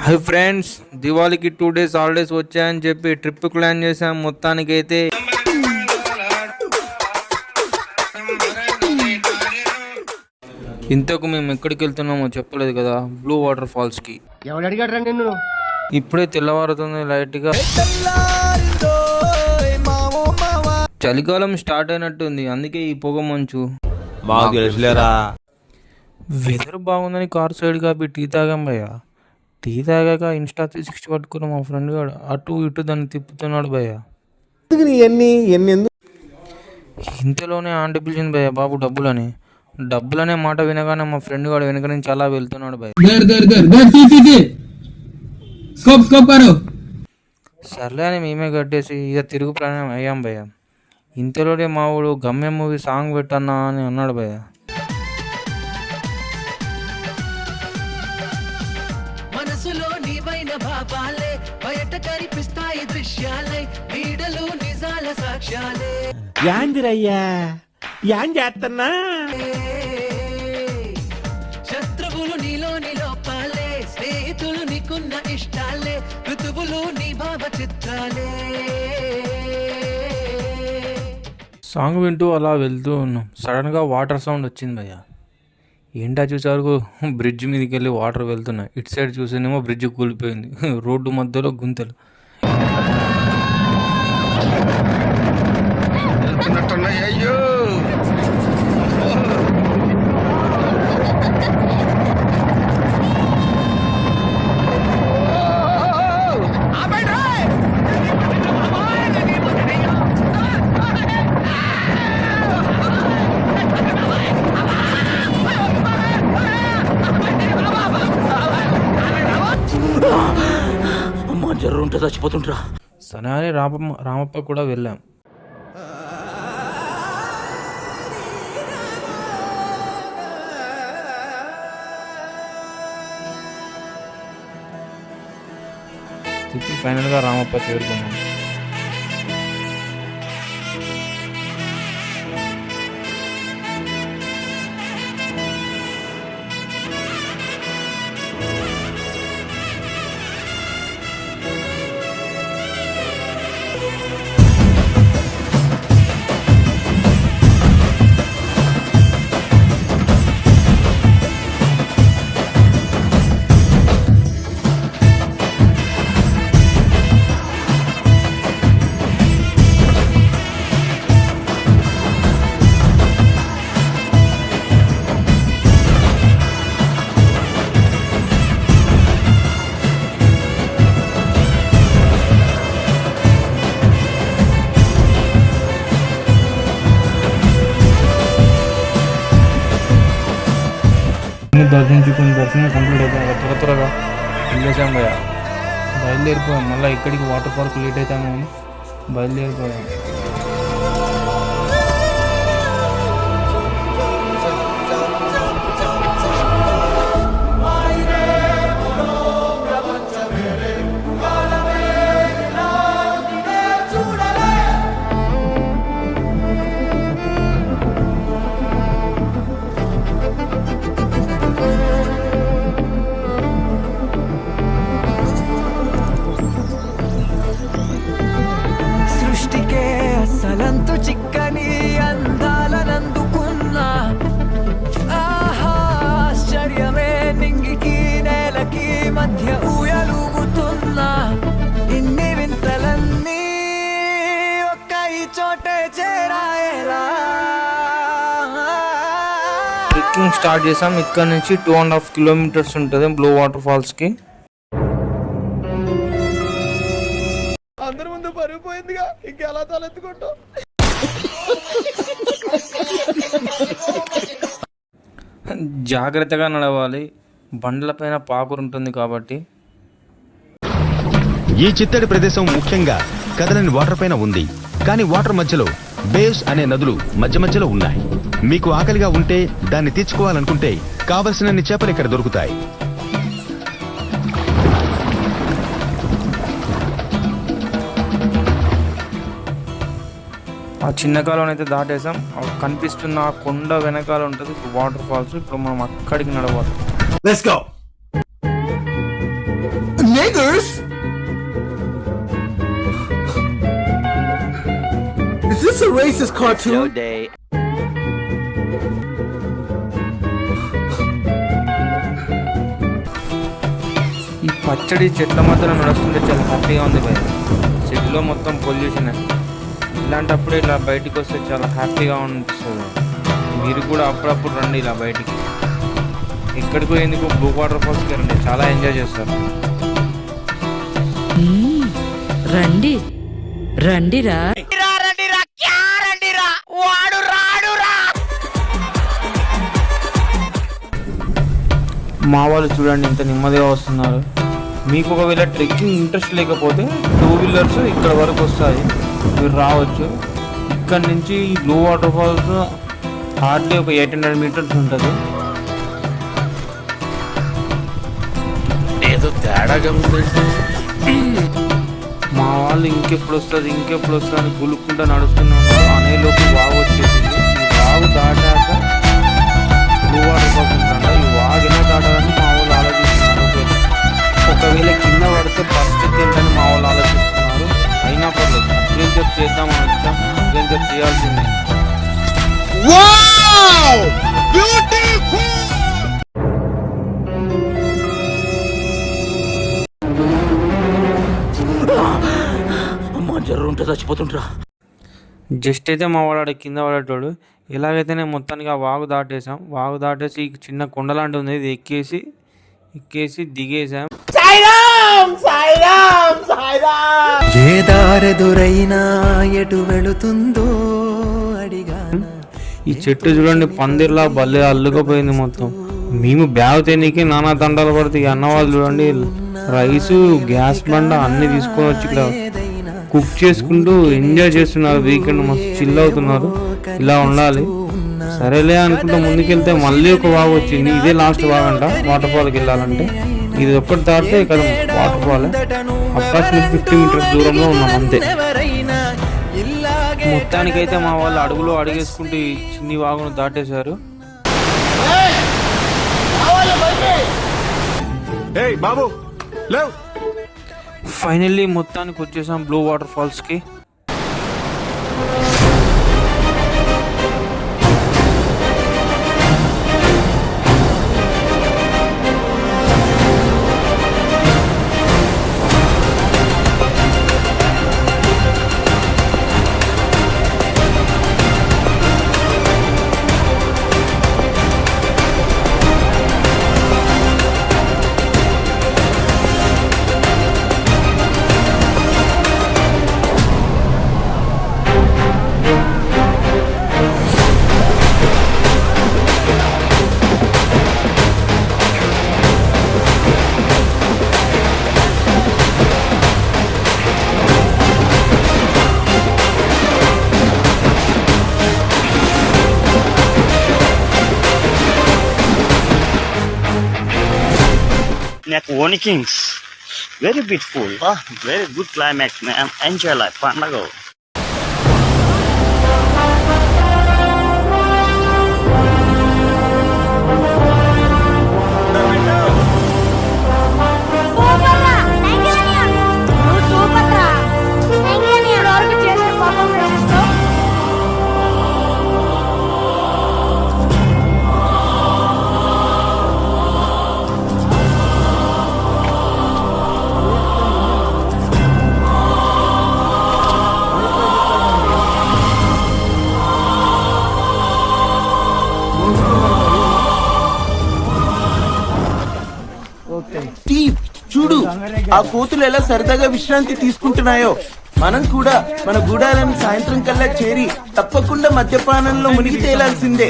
Hi friends, దివాళీకి 2 days holidays వచ్చాయని చెప్పి trip plan చేసాం. మొత్తానికైతే ఇంతకు మేము ఎక్కడికి వెళ్తున్నామో చెప్పలేదు కదా, బ్లూ వాటర్ ఫాల్స్కి. ఇప్పుడే తెల్లవారుతుంది లైట్గా. చలికాలం స్టార్ట్ అయినట్టుంది, అందుకే ఈ పొగ మంచు. వెదర్ బాగుందని కార్ సైడ్ కాపి టీ తాగాం భయ్య. టీ తాగాక ఇన్స్టా 360 పట్టుకుని మా ఫ్రెండ్ గాడు అటు ఇటు దాన్ని తిప్పుతున్నాడు భయ్య. ఇంతలోనే ఆంటీ పిలిచింది భయ్య, బాబు డబ్బులని. డబ్బులనే మాట వినగానే మా ఫ్రెండ్ గాడు వెనక నుంచి అలా వెళ్తున్నాడు భయ్య. సర్లే అని మేమే కట్టేసి ఇక తిరుగు ప్రయాణం అయ్యాం భయ్య. ఇంతలోనే మా వాడు గమ్యం మూవీ సాంగ్ పెట్టన్నా అని అన్నాడు భయ్య. శత్రువులు నీలోని లోపాలే, స్నేహితులు నీకున్న ఇష్టాలే, ఋతువులు నీ భావ చిత్రాలే. సాంగ్ వింటూ అలా వెళ్తూ ఉన్నాం. సడన్గా వాటర్ సౌండ్ వచ్చింది భయ్య. ఏంటా చూసారు, బ్రిడ్జ్ మీదకి వెళ్ళి వాటర్ వెళ్తున్నాయి. ఇటు సైడ్ చూసేనేమో బ్రిడ్జ్ కూలిపోయింది. రోడ్డు మధ్యలో గుంతలు. అయ్యో జర్రుంటే చచ్చిపోతుంటరా. సరే అని రామప్ప కూడా వెళ్ళాం. తిప్పి ఫైనల్గా రామప్ప చేరుకున్నాం. దర్శనం కంప్లీట్ అయిపోయి త్వరగా వెళ్ళేసాం భయ్య. బయలుదేరిపోయాం. మళ్ళీ ఇక్కడికి వాటర్ పార్క్ లేట్ అవుతాము అని బయలుదేరిపోయాం. చిక్కని అందాలనందుకున్నా ఆశ్చర్యమే, నింగికి నేలకి మధ్య ఊయలుగుతున్నా. ఇన్ని వింతలన్నీ ఒక్క ఈ చోటే చేరాయేలా. ట్రెక్కింగ్ స్టార్ట్ చేసాం. ఇక్కడ నుంచి 2.5 kilometers ఉంటుంది బ్లూ వాటర్ ఫాల్స్కి. అందరి ముందు పరుగు పోయిందిగా, ఇంకెలా తలెత్తుకుంటాం. జాగ్రత్తగా నడవాలి, బండ్లపైన పాకురు ఉంటుంది కాబట్టి. ఈ చిత్తడి ప్రదేశం ముఖ్యంగా కదలని వాటర్ పైన ఉంది. కానీ వాటర్ మధ్యలో బేస్ అనే నదులు మధ్య మధ్యలో ఉన్నాయి. మీకు ఆకలిగా ఉంటే దాన్ని తీర్చుకోవాలనుకుంటే కావలసినన్ని చేపలు ఇక్కడ దొరుకుతాయి. ఆ చిన్న కాలువని అయితే దాటేసాం. కనిపిస్తున్న ఆ కొండ వెనకాల ఉంటుంది వాటర్ ఫాల్స్. ఇప్పుడు మనం అక్కడికి నడవాలి. Let's go niggers. Is this a racist cartoon? ఈ పచ్చడి చెట్ల మధ్యలో నడుస్తుంటే చాలా హ్యాపీగా ఉంది భయ. సిటీలో మొత్తం పొల్యూషన్. ఇలాంటప్పుడు ఇలా బయటికి వస్తే చాలా హ్యాపీగా అనిపిస్తుంది. మీరు కూడా అప్పుడప్పుడు రండి ఇలా బయటికి. ఎక్కడికో ఎందుకు బ్లూ వాటర్ ఫాల్స్కి రండి, చాలా ఎంజాయ్ చేస్తారు. రండి రండిరా. మా వాళ్ళు చూడండి ఎంత నెమ్మదిగా వస్తున్నారు. మీకు ఒకవేళ ట్రెక్కింగ్ ఇంట్రెస్ట్ లేకపోతే 2 వీలర్స్ ఇక్కడ వరకు వస్తాయి, మీరు రావచ్చు. ఇక్కడ నుంచి బ్లూ వాటర్ ఫాల్స్ హార్డ్లీ ఒక 800 మీటర్స్ ఉంటుంది. ఏదో తేడాగా ఉందండి. మా వాళ్ళు ఇంకెప్పుడు వస్తుంది అని గులుక్కుంటా నడుస్తున్నాను. అనేలోపు వాగు వచ్చేసింది. ఈ వాగు దాటాక బ్లూ వాటర్ ఫాల్స్ ఉంటుంట. ఈ వాగు ఎలా దాటాలని మా వాళ్ళు ఆలోచిస్తున్నారు. ఒకవేళ కింద పడితే పరిస్థితి ఏంటని మా వాళ్ళు ఆలోచిస్తున్నారు. అయినా పర్లేదు, అడ్వెంచర్ చేద్దామని వచ్చాం. అడ్వెంచర్ చేయాల్సిందే. అమ్మా జర్ర ఉంటే చచ్చిపోతుంటరా. జస్ట్ అయితే మా వాడు కింద పడేటోడు. ఎలాగైతేనే మొత్తానికి ఆ వాగు దాటేసాం. వాగు దాటేసి చిన్న కొండ లాంటి ఉంది, ఇది ఎక్కేసి దిగేసాం. ఏ దారెదురైనా ఎటు వెళుతుందో అడిగా. ఈ చెట్టు చూడండి పందిర్లా భలే అల్లుకపోయింది మొత్తం. మేము బ్యాగ్ తినకి నానా దండాలు పడుతాయి. అన్నవాళ్ళు చూడండి రైసు గ్యాస్ బండ అన్ని తీసుకొని వచ్చి ఇక్కడ కుక్ చేసుకుంటూ ఎంజాయ్ చేస్తున్నారు. వీకెండ్ మస్తు చిల్ అవుతున్నారు. ఇలా ఉండాలి. సరేలే అనుకుంటా ముందుకెళ్తే మళ్ళీ ఒక వాగు వచ్చింది. ఇదే లాస్ట్ వాగ్ అంట వాటర్ ఫాల్కి వెళ్ళాలంటే. ఇది ఒక్కటి దాటితే ఇక్కడ వాటర్ ఫాల్. అప్రాక్సిమేట్ 50 మీటర్స్ దూరంలో ఉన్నాం అంతే. మొత్తానికైతే మా వాళ్ళు అడుగులో అడిగేసుకుంటూ ఈ చిన్ని వాగును దాటేశారు. బాబు లేవ్. ఫైనల్లీ మొత్తానికి వచ్చేసాం బ్లూ వాటర్ ఫాల్స్కి. One Kings, very beautiful, very good climate, man. Enjoy life, Pandago. చూడు ఆ కోతులు ఎలా సరదాగా విశ్రాంతి తీసుకుంటున్నాయో. మనం కూడా మన గూడాలను సాయంత్రం కల్లా చేరి తప్పకుండా మద్యపానంలో మునిగి తేలాల్సిందే.